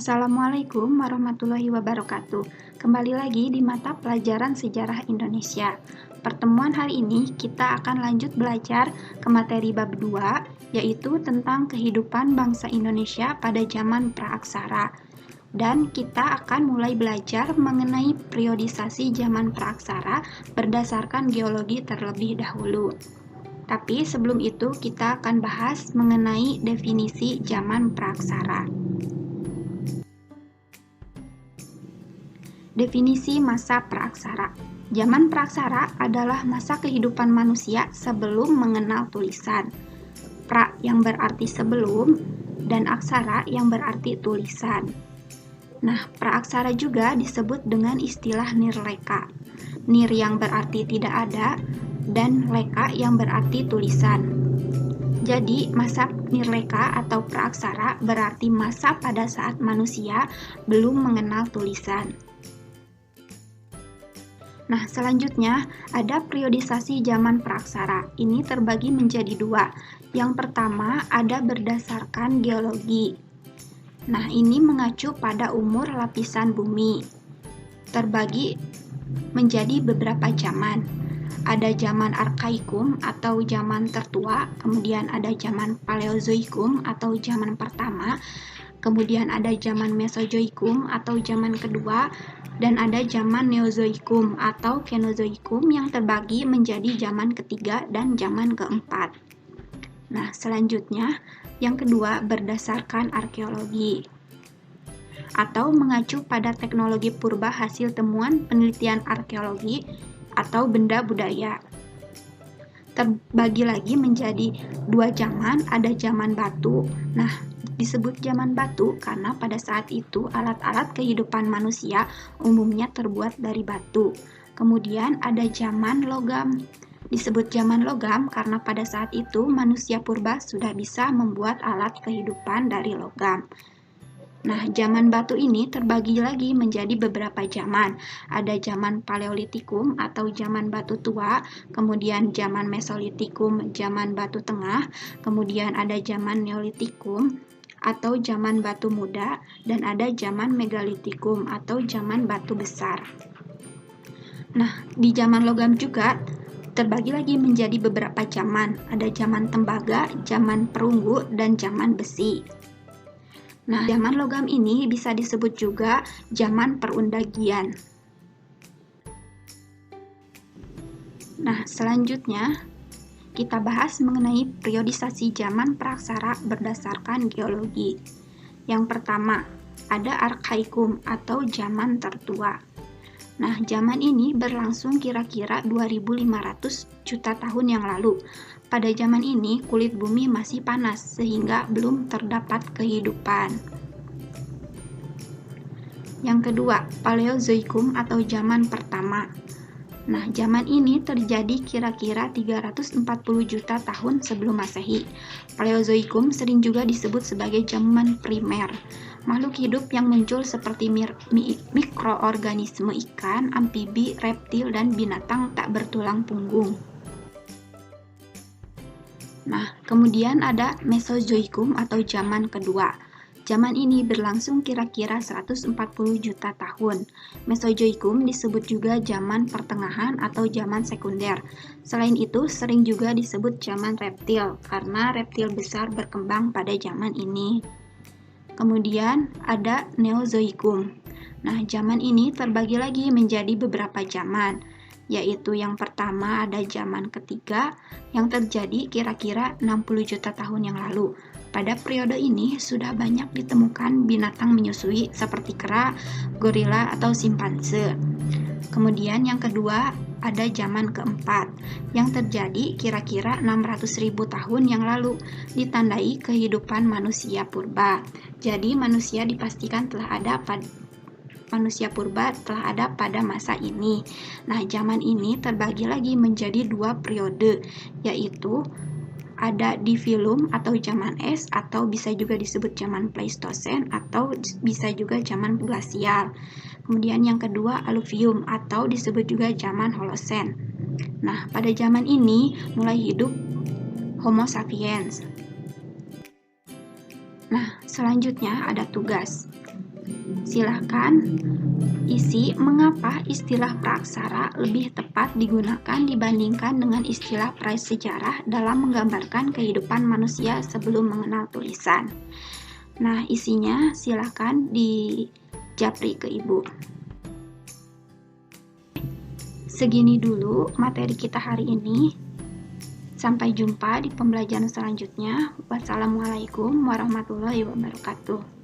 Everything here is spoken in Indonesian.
Assalamualaikum warahmatullahi wabarakatuh. Kembali lagi di mata pelajaran sejarah Indonesia. Pertemuan hari ini kita akan lanjut belajar ke materi bab 2, yaitu tentang kehidupan bangsa Indonesia pada zaman praaksara. Dan kita akan mulai belajar mengenai periodisasi zaman praaksara berdasarkan geologi terlebih dahulu. Tapi sebelum itu kita akan bahas mengenai definisi zaman praaksara. Definisi masa praaksara. Zaman praaksara adalah masa kehidupan manusia sebelum mengenal tulisan. Pra yang berarti sebelum dan aksara yang berarti tulisan. Nah, praaksara juga disebut dengan istilah nirleka. Nir yang berarti tidak ada dan leka yang berarti tulisan. Jadi, masa nirleka atau praaksara berarti masa pada saat manusia belum mengenal tulisan. Nah, selanjutnya ada periodisasi zaman praaksara. Ini terbagi menjadi dua. Yang pertama ada berdasarkan geologi. Nah, ini mengacu pada umur lapisan bumi. Terbagi menjadi beberapa zaman. Ada zaman arkaikum atau zaman tertua, kemudian ada zaman paleozoikum atau zaman pertama, kemudian ada zaman mesozoikum atau zaman kedua, dan ada zaman neozoikum atau kenozoikum yang terbagi menjadi zaman ketiga dan zaman keempat. Nah, selanjutnya yang kedua berdasarkan arkeologi atau mengacu pada teknologi purba hasil temuan penelitian arkeologi atau benda budaya. Terbagi lagi menjadi dua zaman, ada zaman batu. Nah, disebut zaman batu karena pada saat itu alat-alat kehidupan manusia umumnya terbuat dari batu. Kemudian ada zaman logam. Disebut zaman logam karena pada saat itu manusia purba sudah bisa membuat alat kehidupan dari logam. Nah, zaman batu ini terbagi lagi menjadi beberapa zaman. Ada zaman paleolitikum atau zaman batu tua, kemudian zaman mesolitikum, zaman batu tengah, kemudian ada zaman neolitikum atau zaman batu muda, dan ada zaman megalitikum atau zaman batu besar. Nah, di zaman logam juga terbagi lagi menjadi beberapa zaman. Ada zaman tembaga, zaman perunggu, dan zaman besi. Nah, zaman logam ini bisa disebut juga zaman perundagian. Nah, selanjutnya kita bahas mengenai periodisasi zaman praaksara berdasarkan geologi. Yang pertama, ada arkaikum atau zaman tertua. Nah, zaman ini berlangsung kira-kira 2500 juta tahun yang lalu. Pada zaman ini, kulit bumi masih panas sehingga belum terdapat kehidupan. Yang kedua, paleozoikum atau zaman pertama. Nah, zaman ini terjadi kira-kira 340 juta tahun sebelum Masehi. Paleozoikum sering juga disebut sebagai zaman primer. Makhluk hidup yang muncul seperti mikroorganisme ikan, amfibi, reptil, dan binatang tak bertulang punggung. Nah, kemudian ada mesozoikum atau zaman kedua. Zaman ini berlangsung kira-kira 140 juta tahun. Mesozoikum disebut juga zaman pertengahan atau zaman sekunder. Selain itu, sering juga disebut zaman reptil, karena reptil besar berkembang pada zaman ini. Kemudian ada neozoikum. Nah, zaman ini terbagi lagi menjadi beberapa zaman, yaitu yang pertama ada zaman ketiga yang terjadi kira-kira 60 juta tahun yang lalu. Pada periode ini sudah banyak ditemukan binatang menyusui seperti kera, gorila, atau simpanse. Kemudian yang kedua ada zaman keempat yang terjadi kira-kira 600.000 tahun yang lalu, ditandai kehidupan manusia purba. Jadi manusia dipastikan manusia purba telah ada pada masa ini. Nah, zaman ini terbagi lagi menjadi dua periode, yaitu ada Diphilum atau zaman es, atau bisa juga disebut zaman Pleistosen, atau bisa juga zaman glasial. Kemudian yang kedua Alluvium atau disebut juga zaman Holosen. Nah, pada zaman ini mulai hidup Homo sapiens. Nah, selanjutnya ada tugas. Silahkan isi mengapa istilah praaksara lebih tepat digunakan dibandingkan dengan istilah prasejarah dalam menggambarkan kehidupan manusia sebelum mengenal tulisan. Nah, isinya silahkan dijapri ke Ibu. Segini dulu materi kita hari ini. Sampai jumpa di pembelajaran selanjutnya. Wassalamualaikum warahmatullahi wabarakatuh.